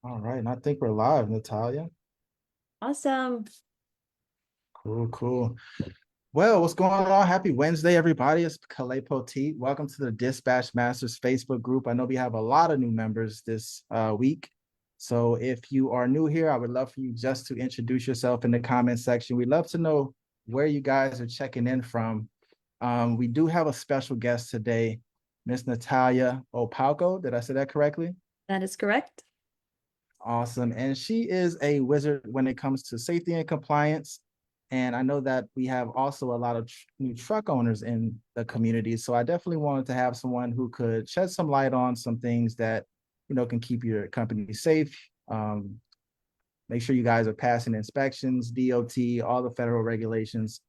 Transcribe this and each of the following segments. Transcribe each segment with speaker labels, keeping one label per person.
Speaker 1: All right, and I think we're live, Natalia.
Speaker 2: Awesome.
Speaker 1: Cool, cool. Well, what's going on? Happy Wednesday, everybody. It's Calais Poteet. Welcome to the Dispatch Masters Facebook group. I know we have a lot of new members this week. So if you are new here, I would love for you just to introduce yourself in the comment section. We'd love to know where you guys are checking in from. We do have a special guest today, Miss Natallja Opalko. Did I say that correctly?
Speaker 2: That is correct.
Speaker 1: Awesome. And she is a wizard when it comes to safety and compliance. And I know that we have also a lot of new truck owners in the community. So I definitely wanted to have someone who could shed some light on some things that, can keep your company safe. Make sure you guys are passing inspections, DOT, all the federal regulations.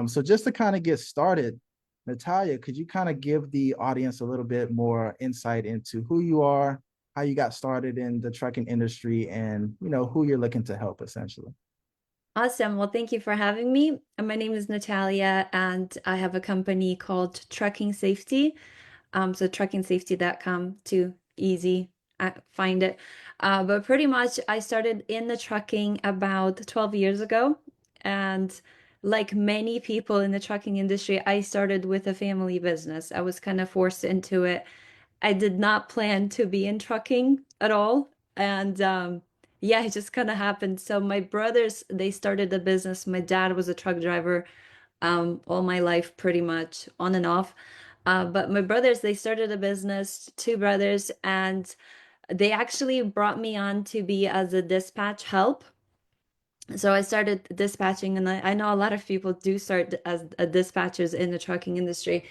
Speaker 1: So just to kind of get started, Natallja, could you kind of give the audience a little bit more insight into who you are, how you got started in the trucking industry, and who you're looking to help essentially?
Speaker 2: Awesome. Well, thank you for having me. My name is Natallja, and I have a company called Trucking Safety. So truckingsafety.com, too easy. I find it. But pretty much I started in the trucking about 12 years ago. And like many people in the trucking industry, I started with a family business. I was kind of forced into it. I did not plan to be in trucking at all. And yeah, it just kind of happened. So my brothers, they started a business. My dad was a truck driver all my life, pretty much on and off. But my brothers, they started a business, two brothers, and they actually brought me on to be as a dispatch help. So I started dispatching, and I know a lot of people do start as dispatchers in the trucking industry.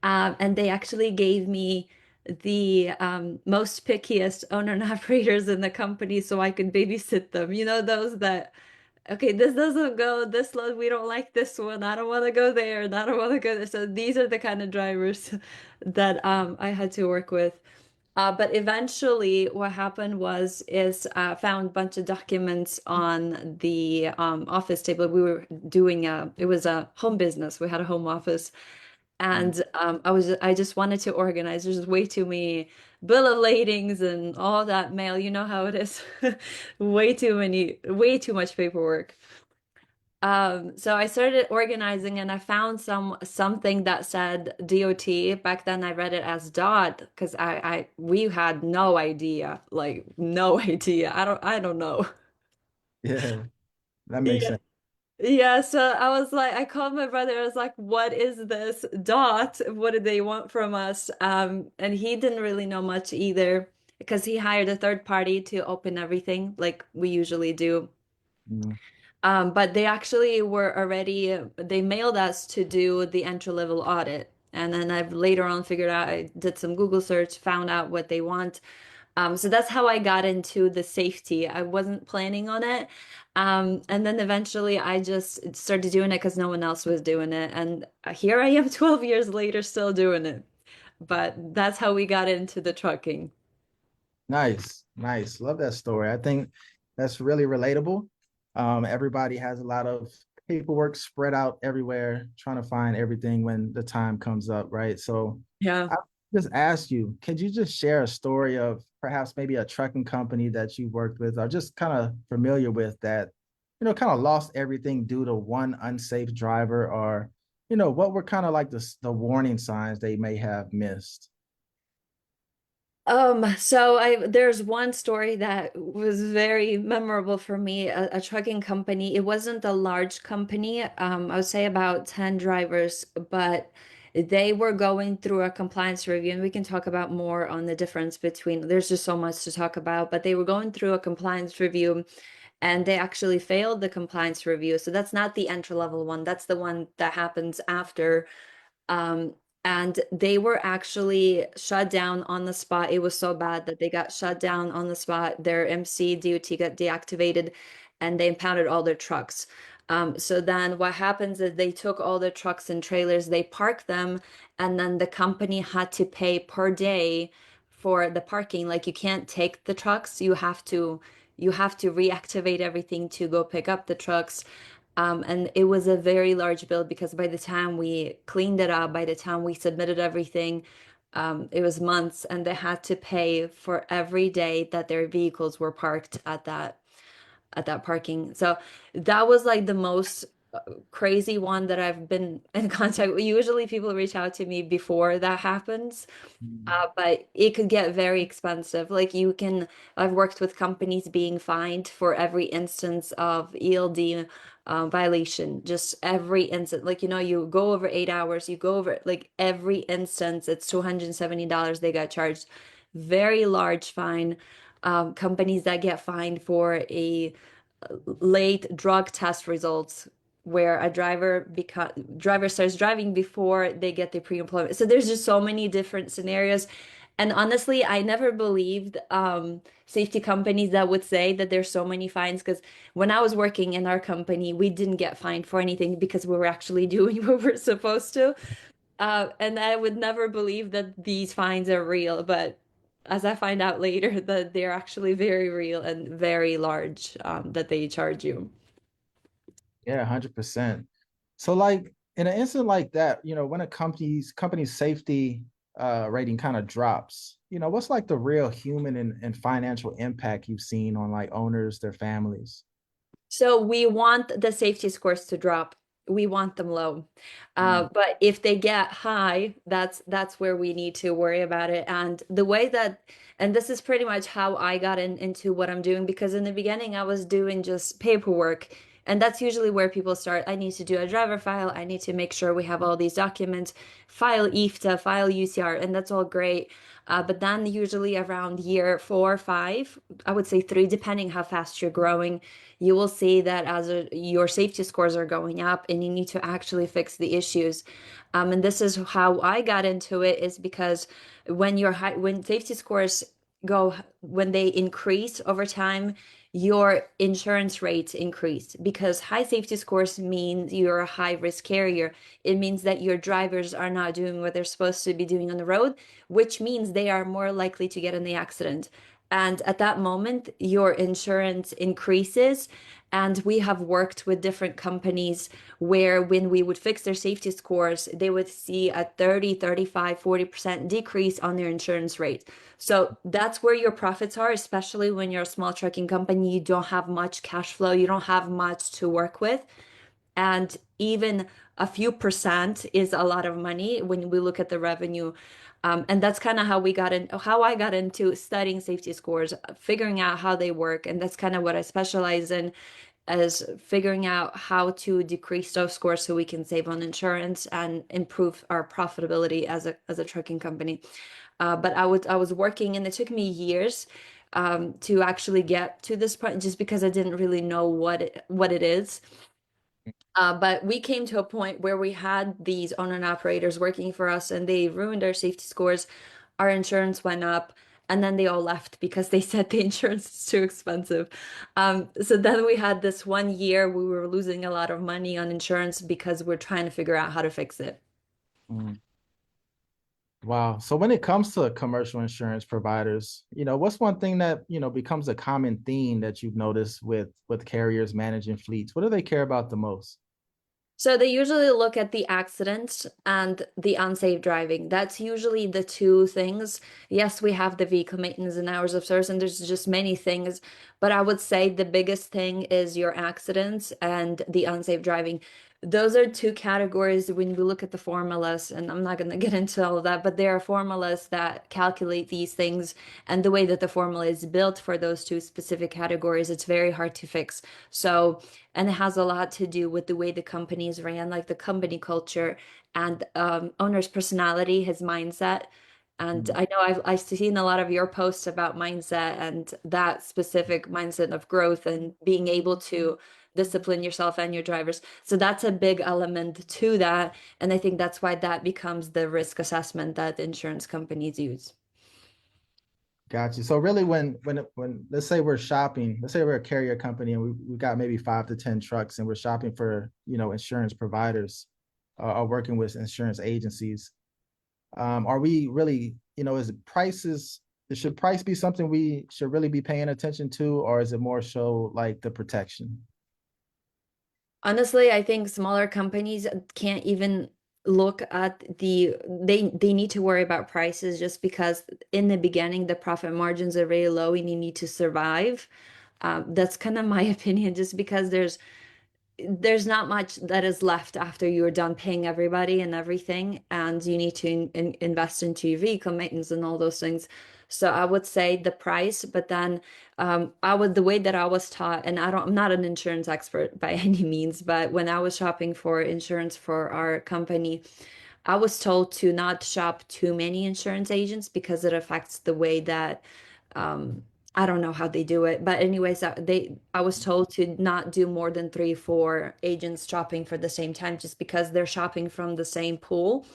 Speaker 2: And they actually gave me the most pickiest owner and operators in the company so I could babysit them. You know, those that, okay, this doesn't go this low. We don't like this one. I don't want to go there, and I don't want to go there. So these are the kind of drivers that I had to work with. But eventually, what happened was is found a bunch of documents on the office table. We were doing it was a home business. We had a home office, and I just wanted to organize. There's just way too many bill of ladings and all that mail. You know how it is. Way too much paperwork. So I started organizing and I found something that said DOT. Back then I read it as dot because we had no idea, like no idea. I don't know.
Speaker 1: Yeah, that makes
Speaker 2: Yeah.
Speaker 1: sense.
Speaker 2: Yeah, so I was like, I called my brother. I was like, "What is this dot? What did they want from us?" And he didn't really know much either because he hired a third party to open everything, like we usually do.
Speaker 1: Mm,
Speaker 2: But they actually were already, they mailed us to do the entry-level audit. And then I've later on figured out, I did some Google search, found out what they want. So that's how I got into the safety. I wasn't planning on it. And then eventually I just started doing it because no one else was doing it. And here I am 12 years later, still doing it. But that's how we got into the trucking.
Speaker 1: nice, nice. Love that story. I think that's really relatable. Everybody has a lot of paperwork spread out everywhere, trying to find everything when the time comes up, right? So
Speaker 2: Yeah.
Speaker 1: I just ask you, could you just share a story of perhaps maybe a trucking company that you worked with or just kind of familiar with that, kind of lost everything due to one unsafe driver or, what were kind of like the warning signs they may have missed?
Speaker 2: So there's one story that was very memorable for me, a trucking company. It wasn't a large company, I would say about 10 drivers, but they were going through a compliance review, and we can talk about more on the difference between, there's just so much to talk about, but they were going through a compliance review and they actually failed the compliance review. So that's not the entry level one, that's the one that happens after. Um, and they were actually shut down on the spot. It was so bad that they got shut down on the spot. Their MC DOT got deactivated and they impounded all their trucks. So then what happens is they took all the trucks and trailers, they parked them, and then the company had to pay per day for the parking. Like you can't take the trucks, you have to reactivate everything to go pick up the trucks. And it was a very large bill because by the time we cleaned it up, by the time we submitted everything, It was months, and they had to pay for every day that their vehicles were parked at that parking. So that was like the most crazy one that I've been in contact with. Usually people reach out to me before that happens.
Speaker 1: Mm.
Speaker 2: But it could get very expensive. Like I've worked with companies being fined for every instance of ELD violation, just every instance. Like, you go over 8 hours, you go over like every instance, it's $270 they got charged. Very large fine. Companies that get fined for a late drug test results where a driver starts driving before they get their pre-employment. So there's just so many different scenarios. And honestly, I never believed safety companies that would say that there's so many fines, because when I was working in our company, we didn't get fined for anything because we were actually doing what we're supposed to. And I would never believe that these fines are real, but as I find out later, that they're actually very real and very large, that they charge you.
Speaker 1: Yeah, 100%. So like in an incident like that, when a company's safety rating kind of drops, what's like the real human and financial impact you've seen on like owners, their families?
Speaker 2: So we want the safety scores to drop. We want them low.
Speaker 1: Mm.
Speaker 2: But if they get high, that's where we need to worry about it. And the way that, and this is pretty much how I got into what I'm doing, because in the beginning I was doing just paperwork. And that's usually where people start. I need to do a driver file. I need to make sure we have all these documents, file IFTA, file UCR, and that's all great. But then usually around year 4 or 5, I would say 3, depending how fast you're growing, you will see that your safety scores are going up and you need to actually fix the issues. And this is how I got into it, is because when safety scores when they increase over time, your insurance rates increase, because high safety scores mean you're a high risk carrier. It means that your drivers are not doing what they're supposed to be doing on the road, which means they are more likely to get in the accident. And at that moment, your insurance increases. And we have worked with different companies where when we would fix their safety scores, they would see a 30, 35, 40% decrease on their insurance rate. So that's where your profits are, especially when you're a small trucking company. You don't have much cash flow, you don't have much to work with. And even a few percent is a lot of money when we look at the revenue. And that's kind of how I got into studying safety scores, figuring out how they work. And that's kind of what I specialize in, as figuring out how to decrease those scores so we can save on insurance and improve our profitability as a trucking company. But I was working, and it took me years to actually get to this point, just because I didn't really know what it is. But we came to a point where we had these owner and operators working for us, and they ruined our safety scores. Our insurance went up, and then they all left because they said the insurance is too expensive. So then we had this 1 year we were losing a lot of money on insurance because we're trying to figure out how to fix it.
Speaker 1: Mm. Wow. So when it comes to commercial insurance providers, what's one thing that, becomes a common theme that you've noticed with carriers managing fleets? What do they care about the most?
Speaker 2: So they usually look at the accidents and the unsafe driving. That's usually the two things. Yes, we have the vehicle maintenance and hours of service, and there's just many things. But I would say the biggest thing is your accidents and the unsafe driving. Those are two categories when we look at the formulas, and I'm not going to get into all of that, but there are formulas that calculate these things. And the way that the formula is built for those two specific categories, it's very hard to fix. So, and it has a lot to do with the way the company is ran, like the company culture and owner's personality, his mindset. And
Speaker 1: Mm.
Speaker 2: I know I've seen a lot of your posts about mindset and that specific mindset of growth and being able to discipline yourself and your drivers. So that's a big element to that. And I think that's why that becomes the risk assessment that insurance companies use.
Speaker 1: Got you. So really when let's say we're shopping, let's say we're a carrier company and we got maybe 5 to 10 trucks and we're shopping for, insurance providers or working with insurance agencies. Are we really, is it prices, should price be something we should really be paying attention to, or is it more so like the protection?
Speaker 2: Honestly, I think smaller companies can't even look at they need to worry about prices just because in the beginning the profit margins are very low and you need to survive. That's kind of my opinion, just because there's not much that is left after you're done paying everybody and everything, and you need to invest into your vehicle maintenance and all those things. So I would say the price, but then the way that I was taught, and I'm not an insurance expert by any means, but when I was shopping for insurance for our company, I was told to not shop too many insurance agents because it affects the way that um, I don't know how they do it, but anyways, I was told to not do more than three, four agents shopping for the same time, just because they're shopping from the same pool.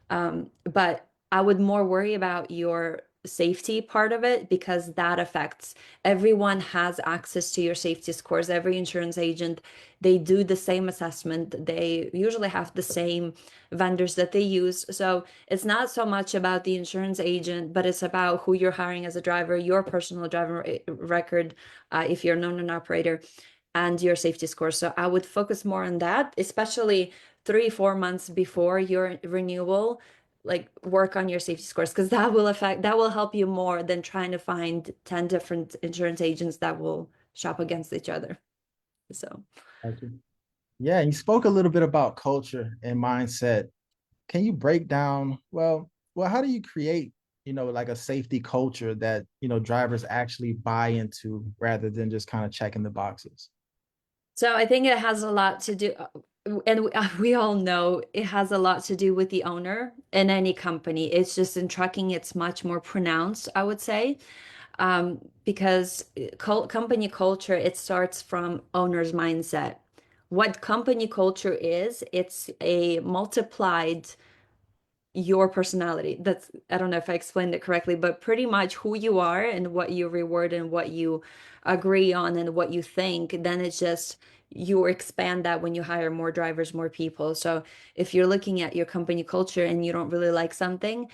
Speaker 2: But I would more worry about your safety part of it, because that affects everyone has access to your safety scores. Every insurance agent, they do the same assessment. They usually have the same vendors that they use. So it's not so much about the insurance agent, but it's about who you're hiring as a driver, your personal driver record, if you're an owner and operator, and your safety score. So I would focus more on that, especially 3, 4 months before your renewal. Like, work on your safety scores, because that will help you more than trying to find 10 different insurance agents that will shop against each other. So,
Speaker 1: Gotcha. Yeah, you spoke a little bit about culture and mindset. Can you break down, well, how do you create, like a safety culture that, drivers actually buy into rather than just kind of checking the boxes?
Speaker 2: so I think it has a lot to do, and we all know it has a lot to do with the owner in any company. It's just in trucking, it's much more pronounced, I would say, because company culture, it starts from owner's mindset. What company culture is, it's a multiplied your personality. That's, I don't know if I explained it correctly, but pretty much who you are and what you reward and what you agree on and what you think, then it's just you expand that when you hire more drivers, more people. So if you're looking at your company culture and you don't really like something,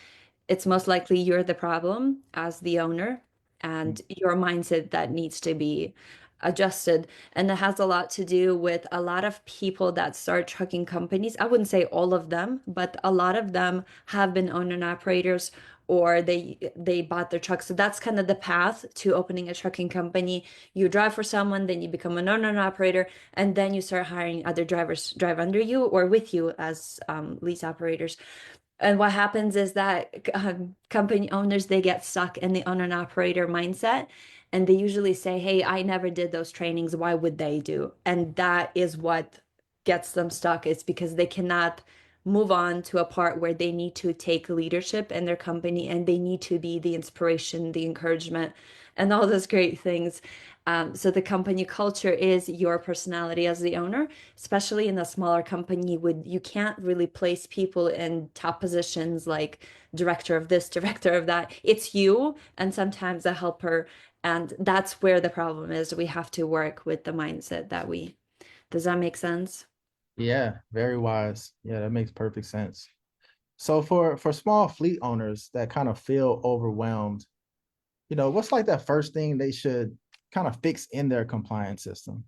Speaker 2: it's most likely you're the problem as the owner, and your mindset that needs to be adjusted. And it has a lot to do with a lot of people that start trucking companies. I wouldn't say all of them, but a lot of them have been owner and operators, or they bought their truck. So that's kind of the path to opening a trucking company. You drive for someone, then you become an owner and operator, and then you start hiring other drivers drive under you or with you as lease operators. And what happens is that company owners, they get stuck in the owner and operator mindset, and they usually say, "Hey, I never did those trainings. Why would they do?" And that is what gets them stuck. It's because they cannot move on to a part where they need to take leadership in their company, and they need to be the inspiration, the encouragement, and all those great things. So the company culture is your personality as the owner, especially in a smaller company. Would you can't really place people in top positions like director of this, director of that. It's you and sometimes a helper, and that's where the problem is. We have to work with the mindset that we. Does that make sense?
Speaker 1: Yeah, very wise. Yeah, that makes perfect sense. So for small fleet owners that kind of feel overwhelmed, what's like that first thing they should kind of fix in their compliance system?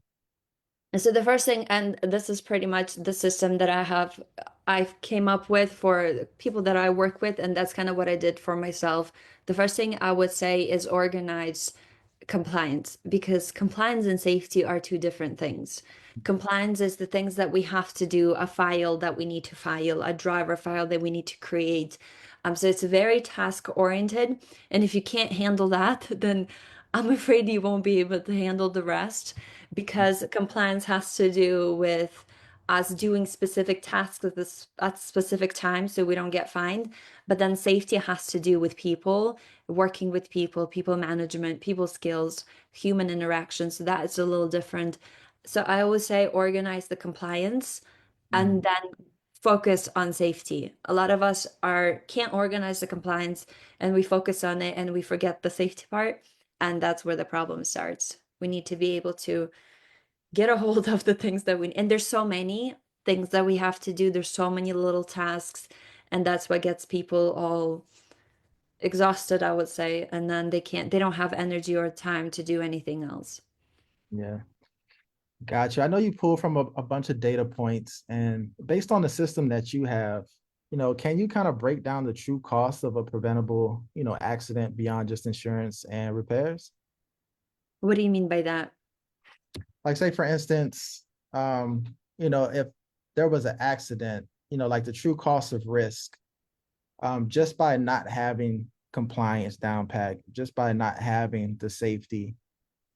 Speaker 2: And so the first thing, and this is pretty much the system that I came up with for people that I work with, and that's kind of what I did for myself. The first thing I would say is organize compliance, because compliance and safety are two different things. Compliance is the things that we have to do, a file that we need to file, a driver file that we need to create. So it's very task oriented. And if you can't handle that, then I'm afraid you won't be able to handle the rest, because compliance has to do with us doing specific tasks at specific times so we don't get fined. But then safety has to do with people, working with people, people management, people skills, human interaction. So that is a little different. So I always say organize the compliance and
Speaker 1: Mhm.
Speaker 2: then focus on safety. A lot of us are can't organize the compliance, and we focus on it and we forget the safety part, and that's where the problem starts. We need to be able to get a hold of the things that we, and there's so many things that we have to do. There's so many little tasks, and that's what gets people all exhausted, I would say, and then they don't have energy or time to do anything else.
Speaker 1: Yeah. Gotcha. I know you pull from a bunch of data points, and based on the system that you have, can you kind of break down the true cost of a preventable, accident beyond just insurance and repairs?
Speaker 2: What do you mean by that?
Speaker 1: Like say for instance, if there was an accident, like the true cost of risk, just by not having compliance down pat, just by not having the safety,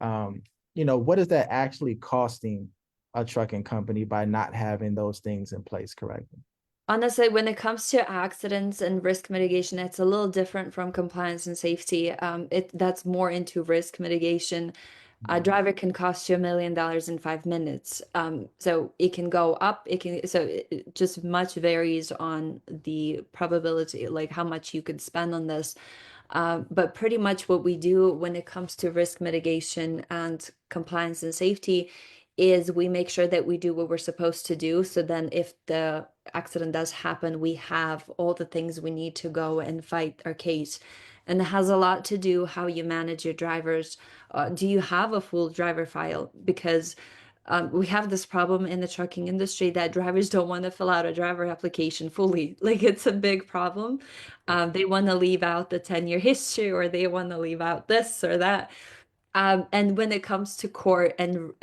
Speaker 1: um, what is that actually costing a trucking company by not having those things in place correctly?
Speaker 2: Honestly, when it comes to accidents and risk mitigation, it's a little different from compliance and safety. That's more into risk mitigation. A driver can cost you $1 million in 5 minutes. So it can go up. It just much varies on the probability, like how much you could spend on this. But pretty much what we do when it comes to risk mitigation and compliance and safety is we make sure that we do what we're supposed to do. So then if the accident does happen, we have all the things we need to go and fight our case. And it has a lot to do how you manage your drivers. Do you have a full driver file? Because we have this problem in the trucking industry that drivers don't want to fill out a driver application fully. Like it's a big problem. They want to leave out the 10-year history or they want to leave out this or that. And when it comes to court and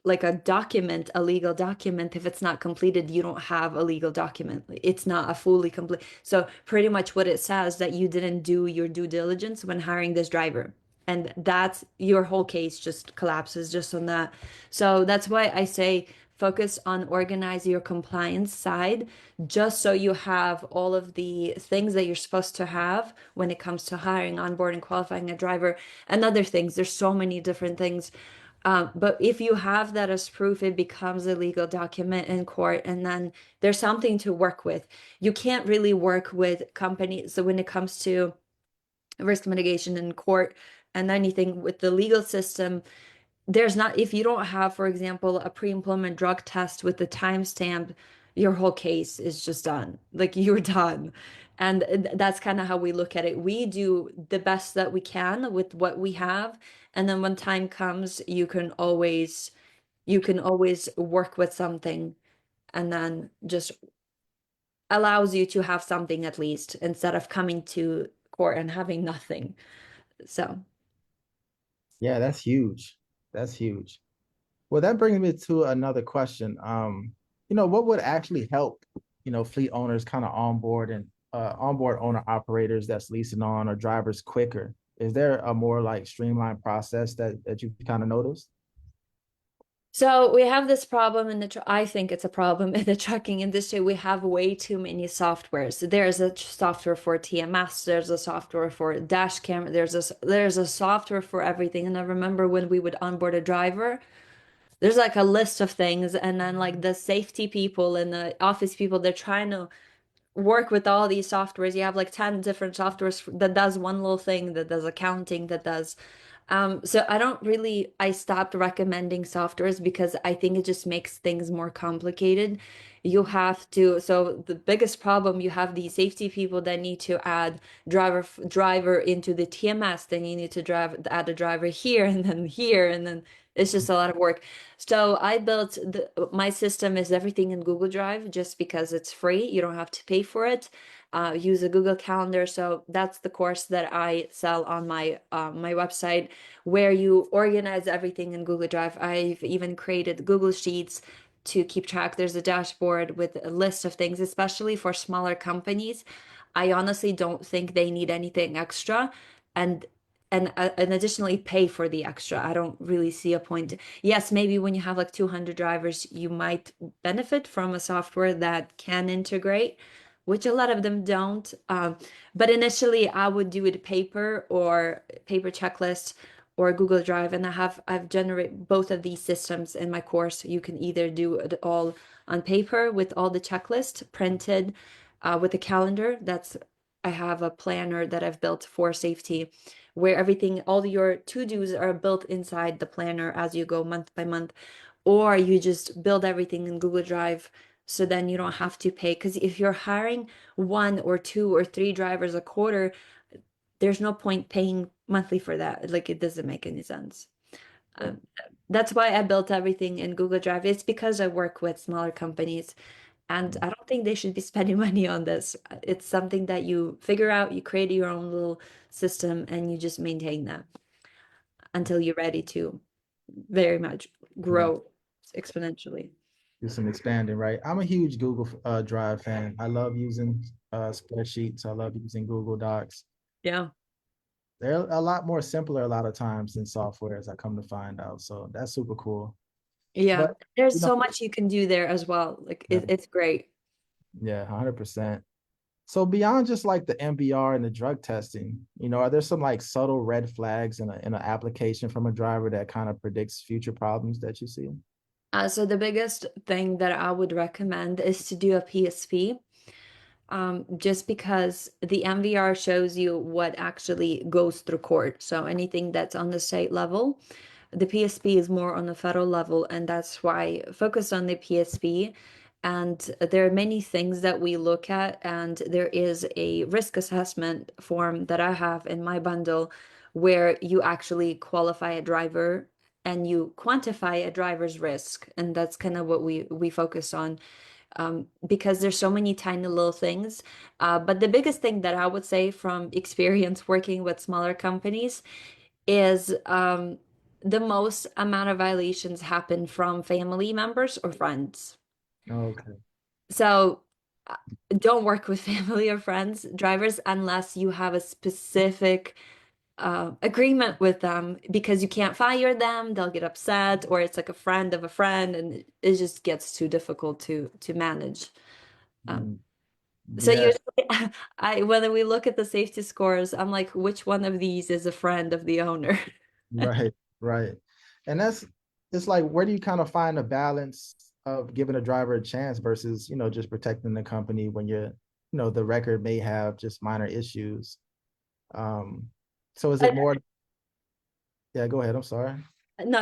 Speaker 2: like a document, a legal document, if it's not completed, you don't have a legal document. It's not a fully complete. So pretty much what it says that you didn't do your due diligence when hiring this driver. And that's your whole case just collapses just on that. So that's why I say focus on organize your compliance side, just so you have all of the things that you're supposed to have when it comes to hiring, onboarding, qualifying a driver, and other things. There's so many different things. But if you have that as proof, it becomes a legal document in court, and then there's something to work with. You can't really work with companies. So when it comes to risk mitigation in court and anything with the legal system, there's not, if you don't have, for example, a pre-employment drug test with the timestamp, your whole case is just done. Like you're done. And that's kind of how we look at it. We do the best that we can with what we have. And then when time comes, you can always work with something and then just allows you to have something at least instead of coming to court and having nothing. So.
Speaker 1: Yeah, that's huge. That's huge. Well, that brings me to another question. What would actually help, fleet owners kind of onboard and onboard owner operators that's leasing on or drivers quicker? Is there a more like streamlined process that you kind of noticed?
Speaker 2: So we have this problem in I think it's a problem in the trucking industry. We have way too many softwares. There's a software for TMS, there's a software for dash cam, there's a software for everything. And I remember when we would onboard a driver, there's like a list of things, and then like the safety people and the office people, they're trying to work with all these softwares. You have like 10 different softwares that does one little thing, that does accounting, that does so I stopped recommending softwares because I think it just makes things more complicated. So the biggest problem, you have the safety people that need to add driver into the TMS, then you need to add a driver here and then here, and then it's just a lot of work. So my system is everything in Google Drive just because it's free. You don't have to pay for it. Use a Google Calendar. So that's the course that I sell on my website, where you organize everything in Google Drive. I've even created Google Sheets to keep track. There's a dashboard with a list of things, especially for smaller companies. I honestly don't think they need anything extra. And and additionally pay for the extra. I don't really see a point. Yes, maybe when you have like 200 drivers, you might benefit from a software that can integrate, which a lot of them don't. But initially, I would do it paper checklist or Google Drive, and I've generated both of these systems in my course. You can either do it all on paper with all the checklist printed, with a calendar. I have a planner that I've built for safety, where all your to-dos are built inside the planner as you go month by month, or you just build everything in Google Drive, so then you don't have to pay. Because if you're hiring one or two or three drivers a quarter, there's no point paying monthly for that. Like it doesn't make any sense.
Speaker 1: Yep.
Speaker 2: Um, that's why I built everything in Google Drive. It's because I work with smaller companies, and
Speaker 1: Mm,
Speaker 2: I don't think they should be spending money on this. It's something that you figure out, you create your own little system, and you just maintain that until you're ready to very much
Speaker 1: yeah.
Speaker 2: grow exponentially.
Speaker 1: Do some expanding, right? I'm a huge Google Drive fan. I love using spreadsheets. I love using Google Docs.
Speaker 2: Yeah.
Speaker 1: They're a lot more simpler a lot of times than software, as I come to find out. So that's super cool.
Speaker 2: Yeah.
Speaker 1: But
Speaker 2: There's
Speaker 1: you know,
Speaker 2: so much you can do there as well. Like
Speaker 1: yeah,
Speaker 2: it's great.
Speaker 1: yeah, 100%. So beyond just like the MBR and the drug testing, are there some like subtle red flags in an application from a driver that kind of predicts future problems that you see?
Speaker 2: So the biggest thing that I would recommend is to do a PSP. Just because the MVR shows you what actually goes through court. So anything that's on the state level, the PSP is more on the federal level, and that's why focus on the PSP. And there are many things that we look at, and there is a risk assessment form that I have in my bundle where you actually qualify a driver and you quantify a driver's risk, and that's kind of what we focus on because there's so many tiny little things. But the biggest thing that I would say from experience working with smaller companies is the most amount of violations happen from family members or friends.
Speaker 1: Okay.
Speaker 2: So uh, don't work with family or friends drivers unless you have a specific agreement with them because you can't fire them, they'll get upset, or it's like a friend of a friend, and it just gets too difficult to manage. Um,
Speaker 1: Mm,
Speaker 2: So
Speaker 1: yes,
Speaker 2: usually, when we look at the safety scores, I'm like, which one of these is a friend of the owner?
Speaker 1: right, right. And it's like, where do you kind of find a balance of giving a driver a chance versus, just protecting the company when the record may have just minor issues. Um, so is it more, yeah, go ahead. I'm sorry.
Speaker 2: No,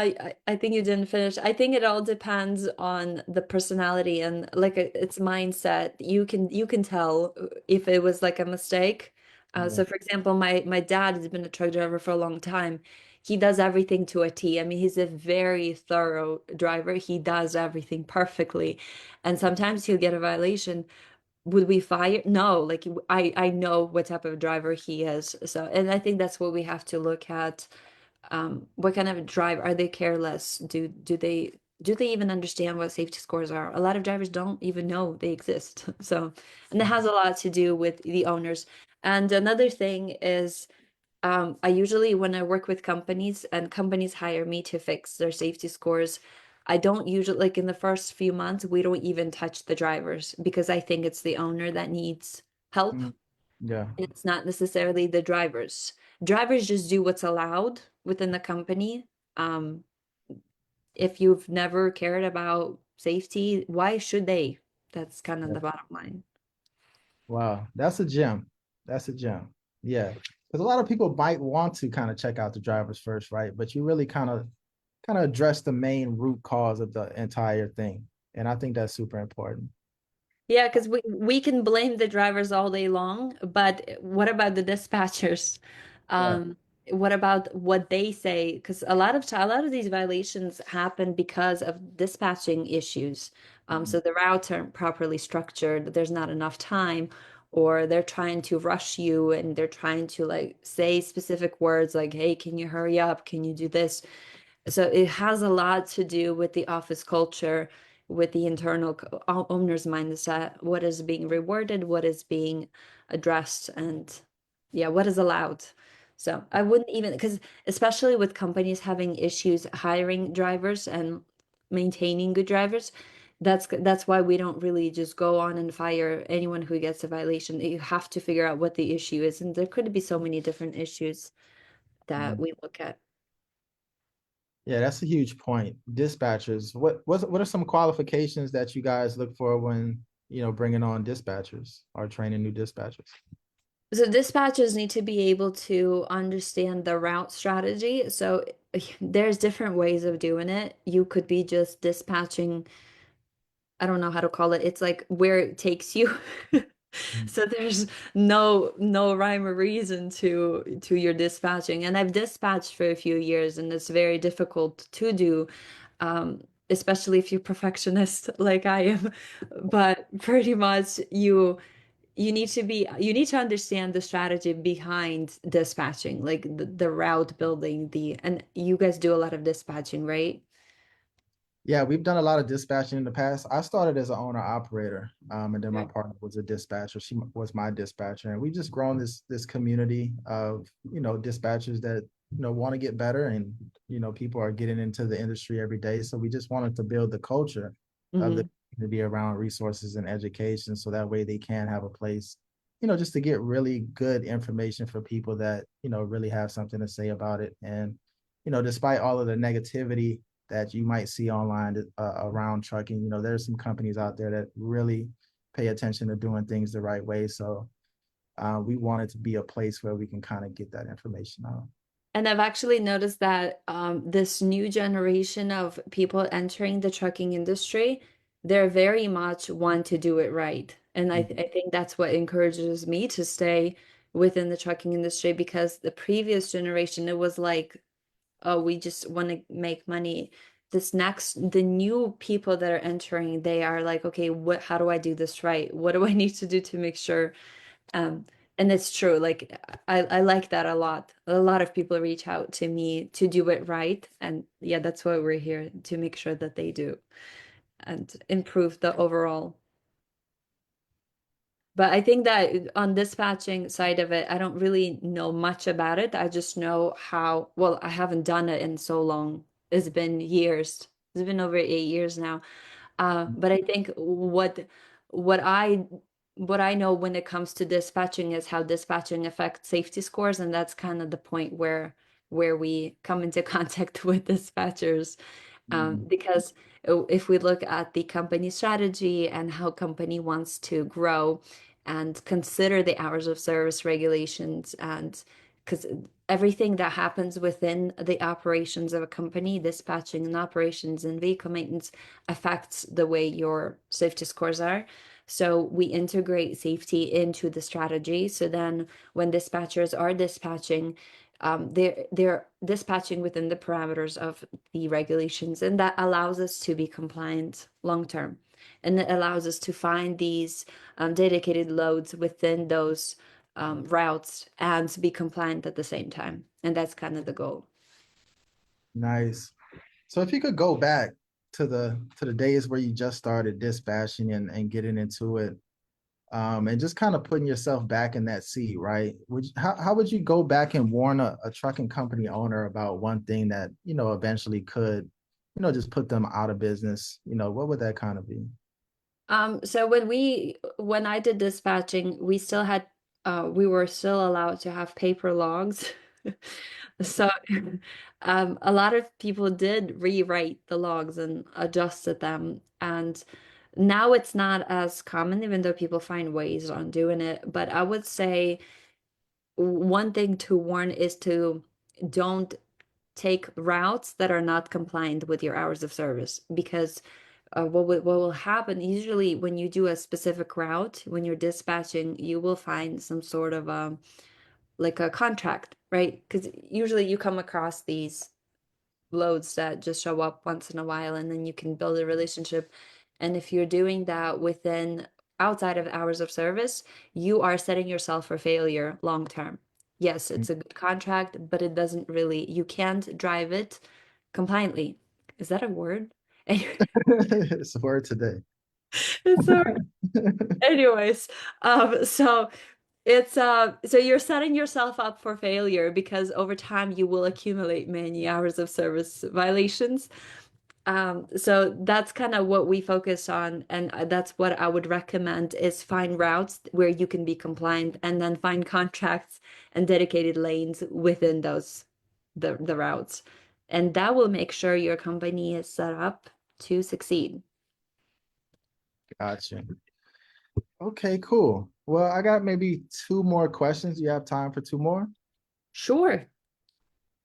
Speaker 2: I think you didn't finish. I think it all depends on the personality and like its mindset. You can tell if it was like a mistake.
Speaker 1: Yeah.
Speaker 2: So for example, my dad has been a truck driver for a long time. He does everything to a T. I mean, he's a very thorough driver. He does everything perfectly. And sometimes he'll get a violation. Would we fire? No, like I know what type of driver he is. So, and I think that's what we have to look at what kind of drive are they careless? Do they even understand what safety scores are? A lot of drivers don't even know they exist. So, and it has a lot to do with the owners. And another thing is I usually when I work with companies and companies hire me to fix their safety scores, I don't usually like in the first few months, we don't even touch the drivers because I think it's the owner that needs help.
Speaker 1: Mm, yeah.
Speaker 2: It's not necessarily the drivers. Drivers just do what's allowed within the company. Um, if you've never cared about safety, why should they? That's kind of
Speaker 1: Yeah.
Speaker 2: the bottom line.
Speaker 1: Wow. That's a gem. That's a gem. Yeah. Because a lot of people might want to kind of check out the drivers first, right? But you really kind of address the main root cause of the entire thing. And I think that's super important.
Speaker 2: Yeah, because we can blame the drivers all day long, but what about the dispatchers?
Speaker 1: Yeah.
Speaker 2: Um, what about what they say? Because a lot of these violations happen because of dispatching issues.
Speaker 1: Mhm.
Speaker 2: So the routes aren't properly structured, there's not enough time, or they're trying to rush you and they're trying to like say specific words like, "Hey, can you hurry up? Can you do this?" So it has a lot to do with the office culture, with the internal owner's mindset, what is being rewarded, what is being addressed, and yeah, what is allowed. So I wouldn't even, because especially with companies having issues hiring drivers and maintaining good drivers, that's why we don't really just go on and fire anyone who gets a violation. You have to figure out what the issue is, and there could be so many different issues that
Speaker 1: Mhm.
Speaker 2: we look at.
Speaker 1: Yeah, that's a huge point. Dispatchers, what are some qualifications that you guys look for when, bringing on dispatchers or training new dispatchers?
Speaker 2: So dispatchers need to be able to understand the route strategy. So there's different ways of doing it. You could be just dispatching, I don't know how to call it. It's like where it takes you. So there's no rhyme or reason to your dispatching. And I've dispatched for a few years, and it's very difficult to do, especially if you're perfectionist like I am. But pretty much you need to understand the strategy behind dispatching, like the route building, and you guys do a lot of dispatching, right?
Speaker 1: Yeah, we've done a lot of dispatching in the past. I started as an owner operator, and then my
Speaker 2: Okay.
Speaker 1: partner was a dispatcher. She was my dispatcher, and we just grown this community of dispatchers that want to get better, and people are getting into the industry every day. So we just wanted to build the culture of the
Speaker 2: Hmm.
Speaker 1: community around resources and education, so that way they can have a place, just to get really good information for people that really have something to say about it. And despite all of the negativity that you might see online around trucking. There's some companies out there that really pay attention to doing things the right way. So we wanted to be a place where we can kind of get that information out.
Speaker 2: And I've actually noticed that this new generation of people entering the trucking industry, they're very much want to do it right. And I think that's what encourages me to stay within the trucking industry, because the previous generation, it was like, oh, we just want to make money. The new people that are entering, they are like, okay, how do I do this right? What do I need to do to make sure um, and it's true. Like I like that a lot. A lot of people reach out to me to do it right. And yeah, that's why we're here to make sure that they do and improve the overall. But I think that on dispatching side of it, I don't really know much about it. I just know how, well, I haven't done it in so long. It's been years. It's been over 8 years now. But I think what I what I know when it comes to dispatching is how dispatching affects safety scores, and that's kind of the point where we come into contact with dispatchers.
Speaker 1: Mhm.
Speaker 2: Because if we look at the company strategy and how company wants to grow and consider the hours of service regulations, and because everything that happens within the operations of a company, dispatching and operations and vehicle maintenance affects the way your safety scores are. So we integrate safety into the strategy. So then when dispatchers are dispatching, they're dispatching within the parameters of the regulations, and that allows us to be compliant long term. And it allows us to find these dedicated loads within those routes and be compliant at the same time. And that's kind of the goal.
Speaker 1: Nice. So if you could go back to the days where you just started dispatching and getting into it, and just kind of putting yourself back in that seat, right? How would you go back and warn a trucking company owner about one thing that, eventually could, just put them out of business? What would that kind of be?
Speaker 2: So when I did dispatching, we were still allowed to have paper logs. So a lot of people did rewrite the logs and adjusted them. And now it's not as common, even though people find ways on doing it. But I would say one thing to warn is to don't take routes that are not compliant with your hours of service, because what will happen usually when you do a specific route, when you're dispatching, you will find some sort of like a contract, right? Because usually you come across these loads that just show up once in a while, and then you can build a relationship. And if you're doing that within outside of hours of service, you are setting yourself for failure long term. Yes, it's a good contract, but it doesn't really, you can't drive it compliantly. Is that a word?
Speaker 1: It's a word today.
Speaker 2: It's a anyways, so you're setting yourself up for failure, because over time you will accumulate many hours of service violations. So that's kind of what we focus on, and that's what I would recommend is find routes where you can be compliant, and then find contracts and dedicated lanes within those the routes. And that will make sure your company is set up to succeed.
Speaker 1: Gotcha. Okay, cool. Well, I got maybe two more questions. You have time for two more?
Speaker 2: Sure.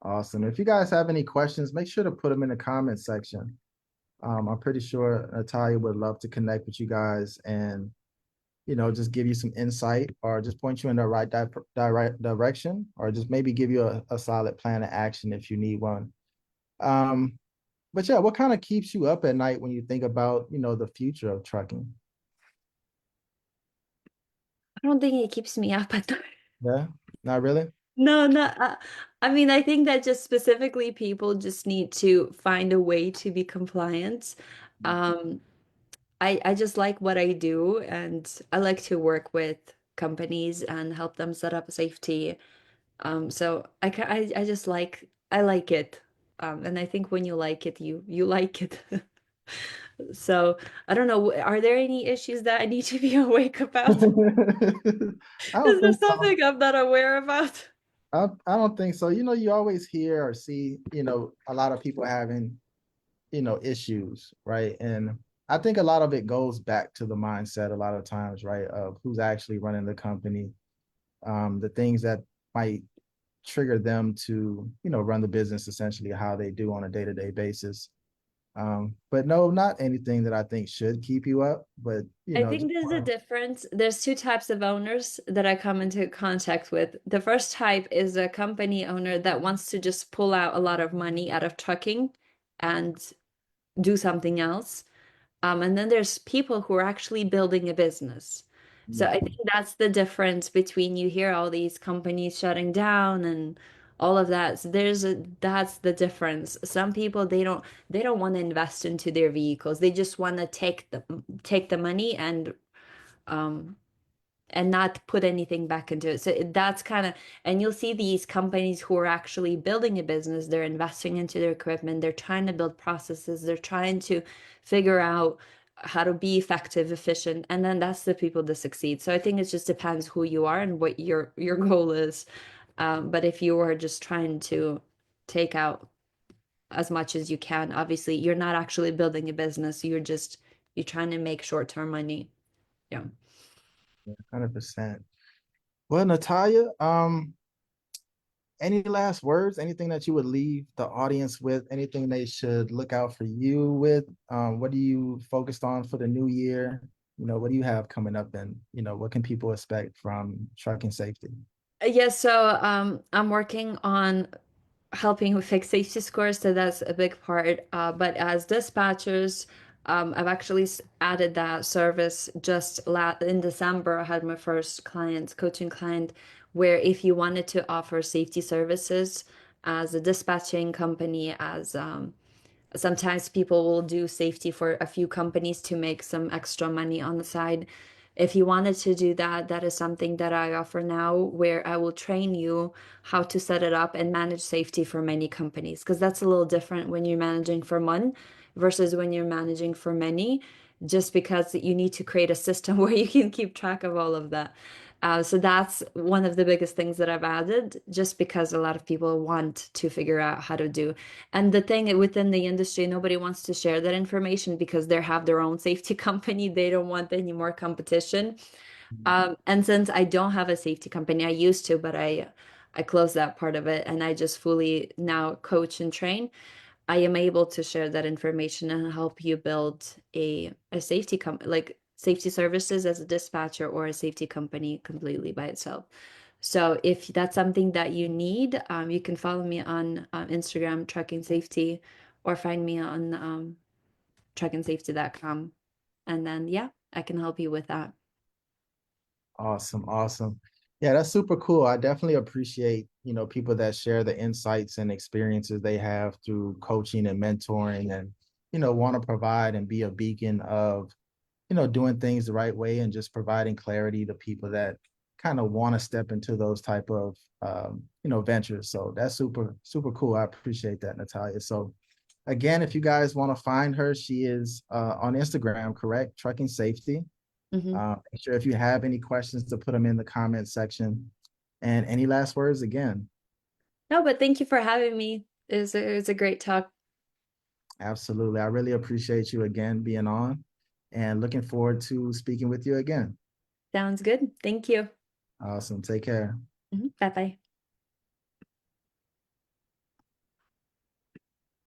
Speaker 1: Awesome. If you guys have any questions, make sure to put them in the comment section. I'm pretty sure Natallja would love to connect with you guys and just give you some insight or just point you in the right direction, or just maybe give you a solid plan of action if you need one. Um, but yeah, what kind of keeps you up at night when you think about, the future of trucking?
Speaker 2: I don't think it keeps me up at night.
Speaker 1: Yeah, not really.
Speaker 2: No, no. I mean, I think that just specifically people just need to find a way to be compliant. Um, I just like what I do, and I like to work with companies and help them set up safety. So I just I like it. And I think when you like it, you like it. So I don't know, are there any issues that I need to be awake about?
Speaker 1: I don't
Speaker 2: Is there
Speaker 1: think so.
Speaker 2: something I'm not aware about?
Speaker 1: I don't think so. You always hear or see, a lot of people having, issues, right? And I think a lot of it goes back to the mindset a lot of times, right? Of who's actually running the company, the things that might trigger them to, run the business essentially how they do on a day-to-day basis. But no, not anything that I think should keep you up, but
Speaker 2: I
Speaker 1: just
Speaker 2: think there's a difference. There's two types of owners that I come into contact with. The first type is a company owner that wants to just pull out a lot of money out of trucking and do something else. And then there's people who are actually building a business. So I
Speaker 1: yeah,
Speaker 2: think that's the difference between you hear all these companies shutting down and all of that. So that's the difference. Some people they don't want to invest into their vehicles. They just want to take the money um and not put anything back into it. So that's kind of, and you'll see these companies who are actually building a business, they're investing into their equipment, they're trying to build processes, they're trying to figure out how to be effective, efficient, and then that's the people that succeed. So I think it just depends who you are and what your goal is. But if you are just trying to take out as much as you can, obviously you're not actually building a business. You're trying to make short-term money. Yeah.
Speaker 1: 100%. Well, Natallja, any last words? Anything that you would leave the audience with? Anything they should look out for you with? What are you focused on for the new year? What do you have coming up, and what can people expect from trucking safety?
Speaker 2: Yeah, so I'm working on helping with fix safety scores, so that's a big part. But as dispatchers, I've actually added that service just la in December. I had my first client, coaching client, where if you wanted to offer safety services as a dispatching company, as sometimes people will do safety for a few companies to make some extra money on the side. If you wanted to do that, that is something that I offer now, where I will train you how to set it up and manage safety for many companies. Because that's a little different when you're managing for one versus when you're managing for many, just because you need to create a system where you can keep track of all of that. So that's one of the biggest things that I've added, just because a lot of people want to figure out how to do. And the thing within the industry, nobody wants to share that information because they have their own safety company. They don't want any more competition. And since I don't have a safety company, I used to, but I closed that part of it, and I just fully now coach and train. I am able to share that information and help you build a safety company, like safety services as a dispatcher or a safety company completely by itself. So if that's something that you need, you can follow me on Instagram, Trucking Safety, or find me on truckingsafety.com. And then, yeah, I can help you with that.
Speaker 1: Awesome, awesome. Yeah, that's super cool. I definitely appreciate, people that share the insights and experiences they have through coaching and mentoring, and, want to provide and be a beacon of, doing things the right way, and just providing clarity to people that kind of want to step into those type of, ventures. So that's super, super cool. I appreciate that, Natallja. So again, if you guys want to find her, she is on Instagram, correct? Trucking Safety.
Speaker 2: Mhm.
Speaker 1: Make sure if you have any questions to put them in the comment section. And any last words again?
Speaker 2: No, but thank you for having me. It was a great talk.
Speaker 1: Absolutely. I really appreciate you again being on, and looking forward to speaking with you again.
Speaker 2: Sounds good. Thank you.
Speaker 1: Awesome. Take care.
Speaker 2: Bye bye.